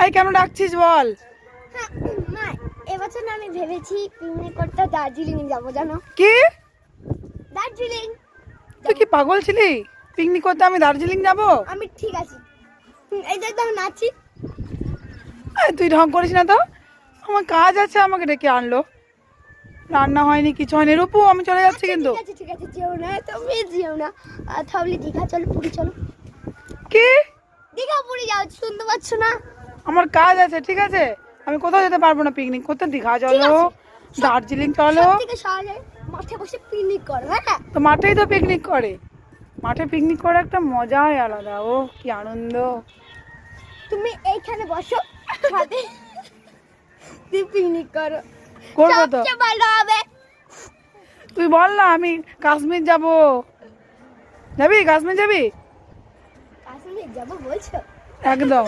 এই কেন ডাকছিস বল? হ্যাঁ মা, এবছর না আমি ভেবেছি পিকনিক করতে দার্জিলিং যাবো, জানো? কি? দার্জিলিং। তুই কি পাগল ছিলি? পিকনিক করতে আমি দার্জিলিং যাব? আমি ঠিক আছি। এই দেখ তো নাচি। তুই ঢং করিস না তো। আমার কাজ আছে, আমাকে ডেকে আনলো, রান্না হয়নি, কিছু হয়নি। রূপু আমি চলে যাচ্ছি কিন্তু। ঠিক আছে যেও না, তুমি যেও না। তাহলে দীঘা চলো, পুরী চলো। কি? দীঘা পুরী যাও, শুনতে পাচ্ছ না? আমার কাজ আছে, ঠিক আছে? আমি কোথাও যেতে পারবো না পিকনিক করতে। দীঘা চলো, দার্জিলিং চলো। সবথেকে সহজে মাঠে বসে পিকনিক করো, হ্যাঁ? তো মাঠেই তো পিকনিক করে। মাঠে পিকনিক করার একটা মজাই আলাদা। ও কি আনন্দ। তুমি এইখানে বসো, ছাদে পিকনিক করো, করবো তো। সবচেয়ে ভালো হবে। তুই বল না, আমি কাশ্মীর যাব। যাবি? কাশ্মীর যাবি? কাশ্মীর যাবো বলছো? একদম।